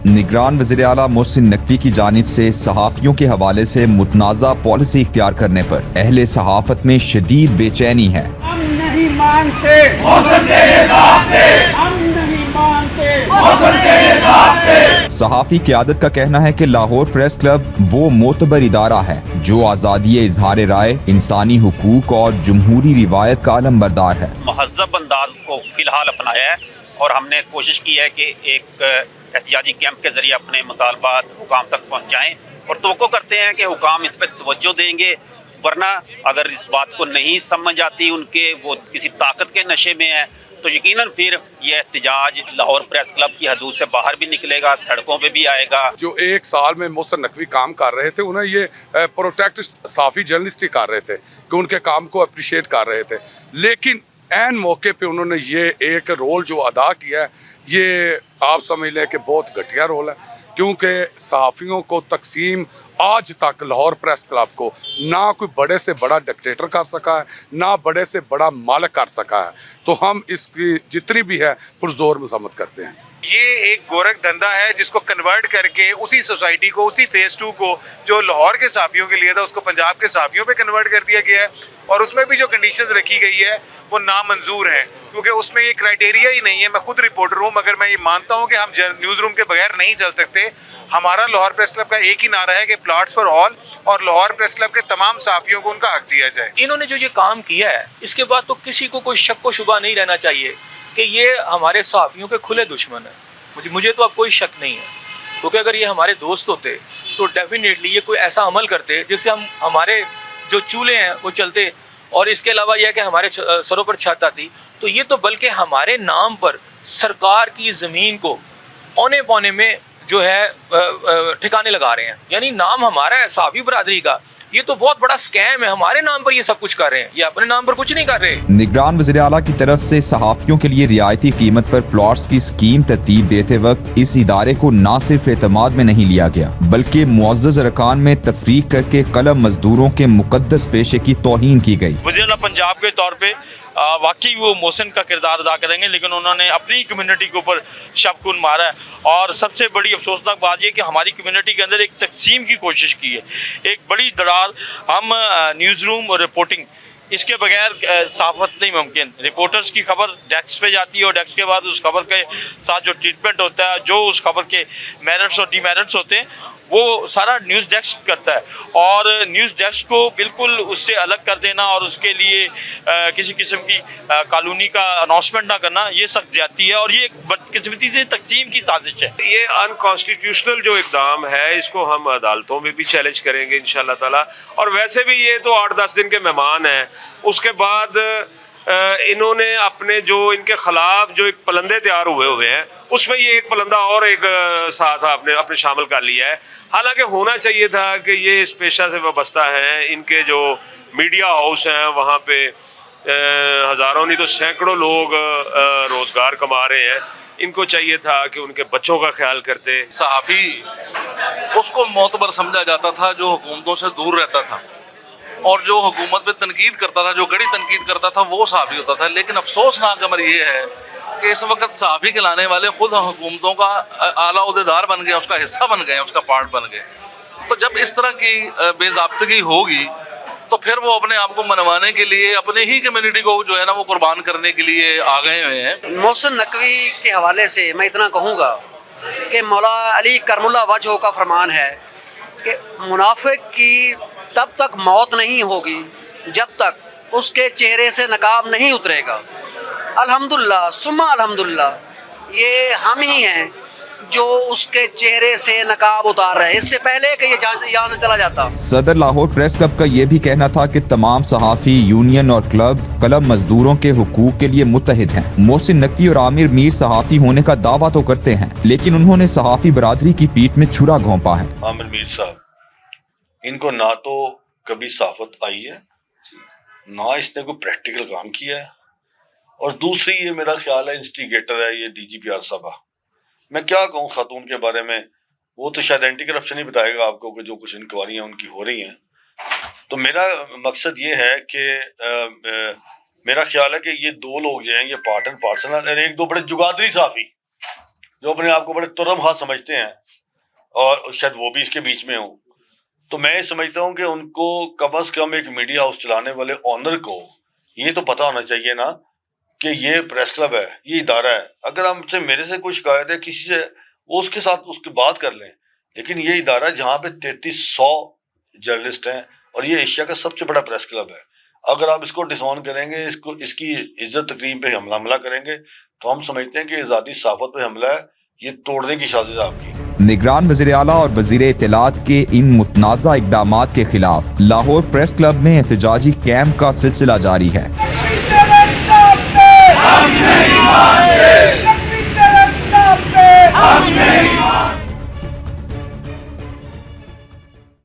निगरान वज़ीर आला मोहसिन नकवी की जानिब से सहाफ़ियों के हवाले से मुतनाज़ा पॉलिसी इख्तियार करने पर अहले सहाफ़त में शदीद बेचैनी है। हम नहीं मानते मोहसिन के ये ज़ाब्ते, हम नहीं मानते मोहसिन के ये ज़ाब्ते। सहाफ़ी क़यादत का कहना है कि लाहौर प्रेस क्लब वो मोतबर इदारा है जो आज़ादी इज़हार राय, इंसानी हुकूक और जमहूरी रिवायत का अलमबरदार है। महज़ब अंदाज को फ़िलहाल अपनाया है और हमने कोशिश की है कि एक एहतियाजी कैंप के ज़रिए अपने मुतालबात हुकाम तक पहुँचाएँ और तवक्को करते हैं कि हुकाम इस पर तवज्जो देंगे, वरना अगर इस बात को नहीं समझ आती उनके, वो किसी ताकत के नशे में है, तो यकीनन फिर ये एहतजाज लाहौर प्रेस क्लब की हदूद से बाहर भी निकलेगा, सड़कों पे भी आएगा। जो एक साल में मोहसिन नकवी काम कर रहे थे, उन्हें ये प्रोटेक्ट सहाफ़ी जर्नलिस्ट ही कर रहे थे कि उनके काम को अप्रिशिएट कर रहे थे, लेकिन ऐन मौके पे उन्होंने ये एक रोल जो अदा किया है, ये आप समझ लें कि बहुत घटिया रोल है, क्योंकि सहाफ़ियों को तकसीम आज तक लाहौर प्रेस क्लब को ना कोई बड़े से बड़ा डिक्टेटर कर सका है, ना बड़े से बड़ा मालिक कर सका है। तो हम इसकी जितनी भी है पुरजोर मजम्मत करते हैं। ये एक गोरख धंधा है जिसको कन्वर्ट करके उसी सोसाइटी को, उसी फेज़ 2 को जो लाहौर के सहाफ़ियों के लिए था, उसको पंजाब के सहाफ़ियों पे कन्वर्ट कर दिया गया है। और उसमें भी जो कंडीशंस रखी गई है वो नामंजूर हैं, क्योंकि उसमें ये क्राइटेरिया ही नहीं है। मैं खुद रिपोर्टर हूँ, मगर मैं ये मानता हूँ कि हम न्यूज़ रूम के बगैर नहीं चल सकते। हमारा लाहौर प्रेस क्लब का एक ही नारा है कि प्लॉट्स फॉर ऑल, और लाहौर प्रेस क्लब के तमाम सहाफ़ियों को उनका हक दिया जाए। इन्होंने जो ये काम किया है, इसके बाद तो किसी को कोई शक व शुबा नहीं रहना चाहिए कि ये हमारे सहाफ़ियों के खुले दुश्मन है। मुझे तो अब कोई शक नहीं है, क्योंकि अगर ये हमारे दोस्त होते तो डेफिनेटली ये कोई ऐसा अमल करते जिससे हमारे जो चूल्हे हैं वो चलते, और इसके अलावा यह कि हमारे सरों पर छत आती। तो ये तो बल्कि हमारे नाम पर सरकार की ज़मीन को औने पौने में जो है ठिकाने लगा रहे हैं, यानी नाम हमारा है सहाफ़ी बरादरी का। ये तो बहुत बड़ा स्कैम है, हमारे नाम पर ये सब कुछ कर रहे हैं, ये अपने नाम पर कुछ नहीं कर रहे। निगरान वज़ीर आला की तरफ से सहाफ़ियों के लिए रियायती कीमत पर प्लॉट्स की स्कीम तरतीब देते वक्त इस इदारे को न सिर्फ एतमाद में नहीं लिया गया, बल्कि मुअज़्ज़ज़ अरकान में तफरीक करके कलम मजदूरों के मुक़द्दस पेशे की तौहीन की गई। वज़ीर आला पंजाब के तौर पे वाकई वो मोहसिन का किरदार अदा करेंगे, लेकिन उन्होंने अपनी कम्युनिटी के ऊपर शबकुन मारा है। और सबसे बड़ी अफसोसनाक बात ये कि हमारी कम्युनिटी के अंदर एक तकसीम की कोशिश की है, एक बड़ी दरार। हम न्यूज़ रूम और रिपोर्टिंग, इसके बगैर सहाफ़त नहीं मुमकिन। रिपोर्टर्स की खबर डेस्क पे जाती है और डेस्क के बाद उस खबर के साथ जो ट्रीटमेंट होता है, जो उस खबर के मेरिट्स और डीमेरिट्स होते हैं, वो सारा न्यूज़ डेस्क करता है। और न्यूज़ डेस्क को बिल्कुल उससे अलग कर देना और उसके लिए किसी किस्म की कानूनी का अनाउंसमेंट ना करना, ये सख्त ज़्यादती है और ये एक बदकिस्मती से तकसीम की साजिश है। ये अनकॉन्स्टिट्यूशनल जो इक़दाम है, इसको हम अदालतों में भी चैलेंज करेंगे इंशाअल्लाह ताला। और वैसे भी ये तो 8-10 दिन के मेहमान हैं, उसके बाद इन्होंने अपने जो इनके ख़िलाफ़ जो एक पलंदे तैयार हुए हैं, उसमें ये एक पलंदा और एक साथ अपने शामिल कर लिया है। हालांकि होना चाहिए था कि ये इस पेशा से वाबस्ता हैं, इनके जो मीडिया हाउस हैं वहाँ पे हज़ारों नहीं तो सैकड़ों लोग रोज़गार कमा रहे हैं। इनको चाहिए था कि उनके बच्चों का ख्याल करते। सहाफ़ी उसको मोतबर समझा जाता था जो हुकूमतों से दूर रहता था, और जो हुकूमत पे तनकीद करता था, जो कड़ी तनकीद करता था, वो सहाफ़ी होता था। लेकिन अफसोसनाक अमर ये है कि इस वक्त सहाफ़ी कहलाने वाले खुद हुकूमतों का आला उहदेदार बन गए, उसका हिस्सा बन गए, उसका पार्ट बन गए। तो जब इस तरह की बेज़ाब्तगी होगी तो फिर वो अपने आप को मनवाने के लिए अपने ही कम्युनिटी को जो है ना वो कुर्बान करने के लिए आ गए हुए हैं। मोहसिन नकवी के हवाले से मैं इतना कहूँगा कि मौला अली करमुल्लाह वजह का फरमान है कि मुनाफिक की तब तक मौत नहीं होगी जब तक उसके चेहरे से नकाब नहीं उतरेगा। अल्हम्दुलिल्लाह सुम्मा अल्हम्दुलिल्लाह ये हम ही हैं जो उसके चेहरे से नकाब उतार रहे हैं, इससे पहले कि ये यहाँ से चला जाता। सदर लाहौर प्रेस क्लब का ये भी कहना था कि तमाम सहाफ़ी, यूनियन और क्लब कलम मजदूरों के हुकूक के लिए मुत्तहिद हैं। मोहसिन नकवी और आमिर मीर सहाफ़ी होने का दावा तो करते हैं, लेकिन उन्होंने सहाफ़ी बरादरी की पीठ में छुरा घोंपा है। आमिर मीर साहब, इनको ना तो कभी सहाफ़त आई है, ना इसने कोई प्रैक्टिकल काम किया है, और दूसरी ये मेरा ख्याल है इंस्टिगेटर है ये DGPR साहबा। मैं क्या कहूँ खातून के बारे में, वो तो शायद एंटी करप्शन ही बताएगा आपको कि जो कुछ इंक्वायरियाँ उनकी हो रही हैं। तो मेरा मकसद ये है कि मेरा ख्याल है कि ये दो लोग जो हैं ये पार्ट एंड पार्सल हैं, और एक दो बड़े जुगादरी साफी जो अपने आप को बड़े तुरम हाथ समझते हैं, और शायद वो भी इसके बीच में हो। तो मैं समझता हूँ कि उनको कम अज कम एक मीडिया हाउस चलाने वाले ऑनर को ये तो पता होना चाहिए ना कि ये प्रेस क्लब है, ये इदारा है। अगर हमसे मेरे से कोई शिकायत है किसी से, वो उसके साथ उसकी बात कर लें, लेकिन ये इदारा जहाँ पे 3300 जर्नलिस्ट हैं और ये एशिया का सबसे बड़ा प्रेस क्लब है, अगर आप इसको डिसऑन करेंगे, इसको इसकी इज्जत तकरीम पे हमला करेंगे, तो हम समझते हैं कि आज़ादी सहाफ़त पे हमला है, ये तोड़ने की साजिश आपकी। निगरान वज़ीर आला और वज़ीर इत्तलात के इन मुतनाज़ा इक़दामात के खिलाफ लाहौर प्रेस क्लब में एहतजाजी कैंप का सिलसिला जारी है। हम नहीं मानते, हम